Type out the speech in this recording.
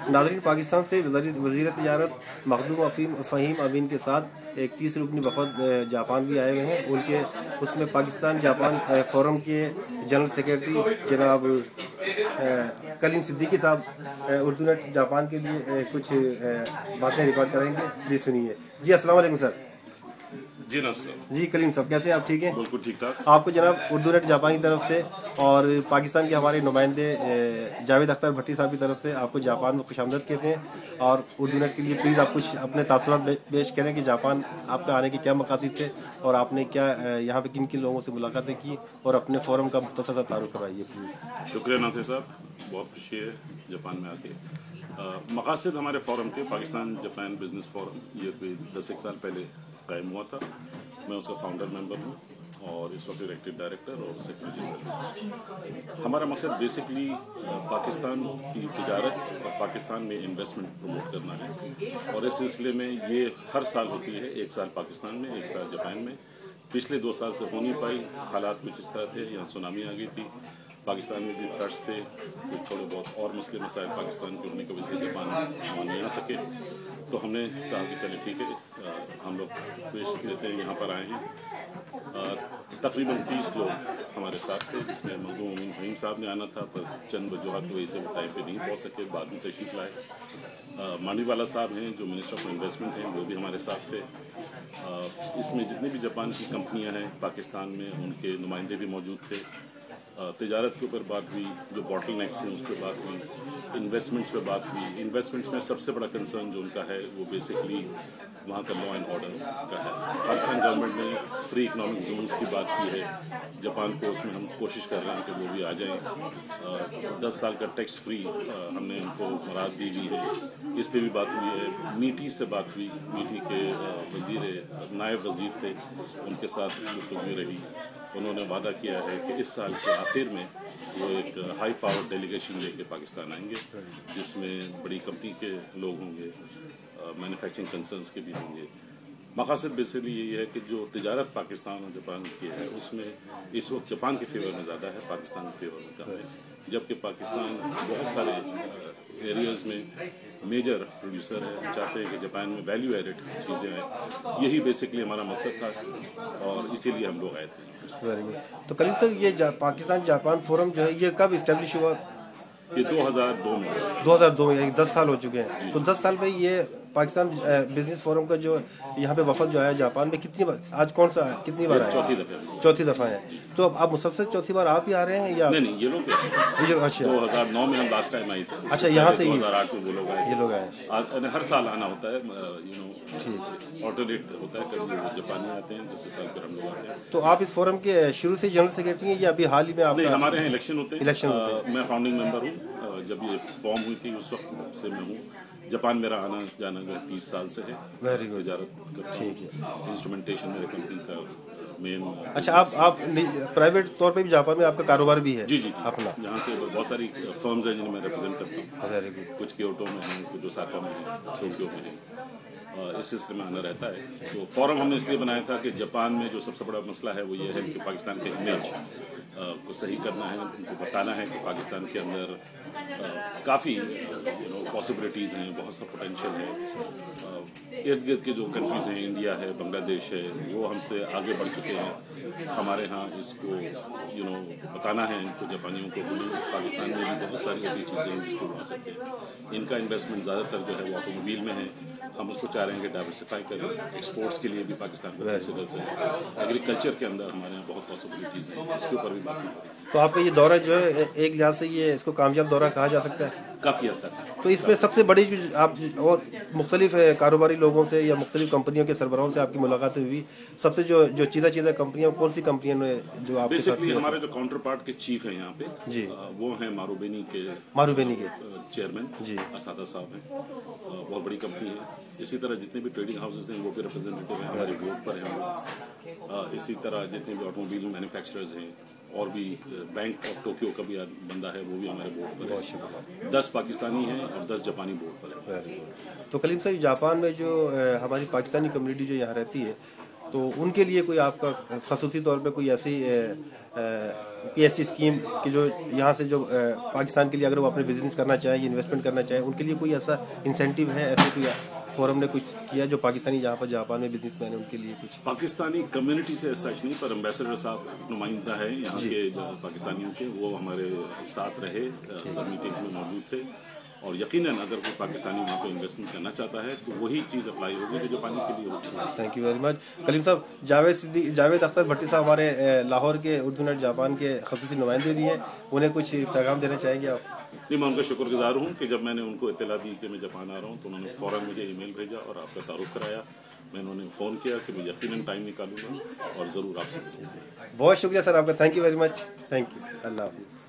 नाज़रीन, पाकिस्तान से वज़ीर तजारत मखदूम फ़हीम अमीन के साथ एक 30 रुकनी वफ़द जापान भी आए हुए हैं। उनके उसमें पाकिस्तान जापान फोरम के जनरल सेक्रेटरी जनाब कलीम सिद्दीकी साहब उर्दू नेट जापान के लिए कुछ बातें रिकॉर्ड करेंगे। जी सुनिए। जी अस्सलाम वालेकुम सर। जी नासिर साहब। जी कलीम साहब, कैसे हैं आप? ठीक हैं? बिल्कुल ठीक ठाक। आपको जनाब उर्दू नेट जापान की तरफ से और पाकिस्तान के हमारे नुमाइंदे जावेद अख्तर भट्टी साहब की तरफ से आपको जापान में खुशामदद कहते हैं। और उर्दू नेट के लिए प्लीज़ आप कुछ अपने तासुरात पेश करें कि जापान आपके आने के क्या मकासद थे और आपने क्या यहाँ पे किन किन लोगों से मुलाकातें की और अपने फोरम का मुख्तसर सा तारुफ करवाइए प्लीज़। शुक्रिया नासिर साहब, बहुत खुशी है जापान में आके। मकासद हमारे फोरम के पाकिस्तान जापान बिजनेस फोरम ये कोई 10 साल पहले कायम हुआ था। मैं उसका फाउंडर मेंबर हूँ और इस वक्त डायरेक्टिव डायरेक्टर और सेक्रेटरी जनरल। हमारा मकसद बेसिकली पाकिस्तान की तिजारत और पाकिस्तान में इन्वेस्टमेंट प्रमोट करना है और इस सिलसिले में ये हर साल होती है। 1 साल पाकिस्तान में, 1 साल जापान में। पिछले 2 साल से हो नहीं पाई, हालात कुछ इस तरह थे, यहाँ सुनामी आ गई थी, पाकिस्तान में भी फ्लड्स थे, कुछ थोड़े बहुत और मसले मसाइल पाकिस्तान के होने की वजह से जापान नहीं आ सके। तो हमने कहा कि चले ठीक है, हम लोग पेश देते हैं, यहाँ पर आए हैं। तकरीबन 30 लोग हमारे साथ थे, जिसमें मखदूम अमीन फ़हीम साहब ने आना था, पर चंद वजूहत की वजह से वो टाइम पे नहीं पहुँच सके, बाद में तशरीफ लाए। मांडीवाला साहब हैं जो मिनिस्टर ऑफ इन्वेस्टमेंट हैं, वो भी हमारे साथ थे। इसमें जितनी भी जापान की कंपनियां हैं पाकिस्तान में, उनके नुमाइंदे भी मौजूद थे। तिजारत के ऊपर बात हुई, जो बॉटल नेक्स हैं उस पर बात हुई, इन्वेस्टमेंट्स पे बात हुई। इन्वेस्टमेंट्स में सबसे बड़ा कंसर्न जो उनका है वो बेसिकली वहाँ का लॉ एंड ऑर्डर का है। पाकिस्तान गवर्नमेंट ने फ्री इकनॉमिक जोन्स की बात की है जापान को, उसमें हम कोशिश कर रहे हैं कि वो भी आ जाएं। 10 साल का टैक्स फ्री हमने उनको मुराद दी हुई है, इस पर भी बात हुई है। मीठी से बात हुई, मीठी के नायब वज़ीर थे, उनके साथ गुफ्तगू रही। उन्होंने वादा किया है कि इस साल के आखिर में वो एक हाई पावर डेलीगेशन लेके पाकिस्तान आएंगे, जिसमें बड़ी कंपनी के लोग होंगे, मैन्युफैक्चरिंग कंसर्न्स के भी होंगे। मकसद बेसिकली यही है कि जो तिजारत पाकिस्तान और जापान की है उसमें इस वक्त जापान के फेवर में ज़्यादा है, पाकिस्तान के फेवर में कम है। जबकि पाकिस्तान बहुत सारे एरियाज़ में मेजर प्रोड्यूसर है। हम चाहते हैं कि जापान में वैल्यू एडेड चीज़ें हैं। यही बेसिकली हमारा मकसद था और इसीलिए हम लोग आए थे। Very good. तो कलीम साहब, ये पाकिस्तान जापान फोरम जो है ये कब इस्टेब्लिश हुआ? ये 2002 में। 2002 में, यानी 10 साल हो चुके हैं। तो 10 साल में ये पाकिस्तान बिजनेस फोरम का जो यहाँ पे वफद जो आया जापान में कितनी बार, आज कौन सा कितनी बार आया? चौथी दफ़ा है। तो अब आप मुसलसल चौथी बार आप ही आ रहे हैं या नहीं? ये लोग अच्छा 2009 में हम लास्ट टाइम आए थे। अच्छा, यहाँ से 2008 में वो लोग आए, ये लोग आए। हर साल आना होता है, ऑल्टरनेट होता है, कभी वो जापानी आते हैं, दूसरे साल फिर हम लोग आते हैं। तो आप इस फोरम के शुरू से जनरल सेक्रेटरी हैं या अभी हाल ही में आप? नहीं, हमारे यहाँ इलेक्शन होते हैं। मैं फाउंडिंग मेंबर हूँ। जब ये फॉर्म हुई थी उस वक्त से मैं हूँ। जापान मेरा आना जाना 30 साल से है। Very good. तिजारत ठीक है। इंस्ट्रूमेंटेशन मेरे कंपनी का मेन। अच्छा, आप प्राइवेट तौर पे भी जापान में आपका कारोबार भी है? जी जी अपना। यहाँ से बहुत सारी फर्म्स हैं जिन्हें मैं रिप्रेजेंट करता हूँ। Very good. कुछ क्योटो में हैं, कुछ ओसाका में हैं, टोक्यो में हैं। इस सिलसिले में आना रहता है। तो फोरम हमने इसलिए बनाया था कि जापान में जो सबसे बड़ा मसला है वो ये है कि पाकिस्तान के इमेज को सही करना है, उनको बताना है कि पाकिस्तान के अंदर काफ़ी पॉसिबिलिटीज़ हैं, बहुत सा पोटेंशियल है। इर्द गिर्द के जो कंट्रीज़ हैं, इंडिया है, बांग्लादेश है, वो हमसे आगे बढ़ चुके हैं। हमारे यहाँ इसको बताना है इनको, जापानियों को भी पाकिस्तान में भी बहुत सारी ऐसी चीज़ें हैं जिसको बढ़ा सकते हैं। इनका इन्वेस्टमेंट ज़्यादातर जो है वो ऑटोमोबाइल में है। हम उसको चाह रहे हैं कि डाइवर्सिफाई करें, एक्सपोर्ट्स के लिए भी पाकिस्तान को कंसिडर करें। एग्रीकल्चर के अंदर हमारे यहाँ बहुत पॉसिबिलिटीज़ हैं, इसके ऊपर भी बात करें। तो आपका ये दौरा जो है एक लिहाज से ये इसको कामयाब दौरा कहा जा सकता है? काफ़ी हद तक। तो इसमें सबसे बड़ी आप और मुख्तलिफ कारोबारी लोगों से या मुख्तलिफ कंपनियों के सरबराहों से आपकी मुलाकात हुई, सबसे जो चीज़ा कंपनियां, कौन सी कंपनियां ने जो आप? बेसिकली हमारे जो काउंटर पार्ट के चीफ हैं यहाँ पे जी, वो हैं मारूबेनी के चेयरमैन जी असादा साहब हैं। बहुत बड़ी कंपनी है। इसी तरह जितने भी ट्रेडिंग हाउसेज हैं वो भी रिप्रेजेंटेटिव हैं, हमारे बोर्ड पर हैं। इसी तरह जितने भी ऑटोमोबाइल मैन्युफैक्चरर्स हैं और भी बैंक ऑफ टोक्यो का भी बंदा है, वो भी हमारे बोर्ड पर है। 10 पाकिस्तानी हैं और 10 जापानी बोर्ड पर है। तो कलीम साहब, जापान में जो हमारी पाकिस्तानी कम्युनिटी जो यहाँ रहती है, तो उनके लिए कोई आपका खसूसी तौर पे कोई ऐसी کوئی ایسی اسکیم کہ جو یہاں سے جو پاکستان کے لیے اگر وہ اپنے بزنس کرنا چاہیں یا انویسٹمنٹ کرنا چاہیں ان کے لیے کوئی ایسا انسینٹیو ہے؟ ایسے کوئی فورم نے کچھ کیا جو پاکستانی جہاں پر جاپان میں بزنس مین ہیں ان کے لیے کچھ؟ پاکستانی کمیونٹی سے سچ نہیں، پر امبیسڈر صاحب نمائندہ ہے یہاں کے پاکستانیوں کے، وہ ہمارے ساتھ رہے، سب میٹنگز میں موجود تھے، اور یقیناً اگر کوئی پاکستانی وہاں پہ انویسٹمنٹ کرنا چاہتا ہے تو وہی چیز اپلائی ہوگی جو جاپانی کے لیے ہوتی ہے۔ تھینک یو ویری مچ کلیم صاحب۔ جاوید اختر بھٹی صاحب ہمارے لاہور کے اردو نیٹ جاپان کے خصوصی نمائندے بھی ہیں، انہیں کچھ پیغام دینا چاہیں گے آپ؟ نہیں، میں ان کا شکر گزار ہوں کہ جب میں نے ان کو اطلاع دی کہ میں جاپان آ رہا ہوں تو انہوں نے فوراً مجھے ای میل بھیجا اور آپ کا تعارف کرایا۔ میں انہوں نے فون کیا کہ میں یقیناً ٹائم نکالوں گا اور ضرور آپ سے۔ بہت شکریہ سر آپ کا، thank you very much, thank you, اللہ حافظ۔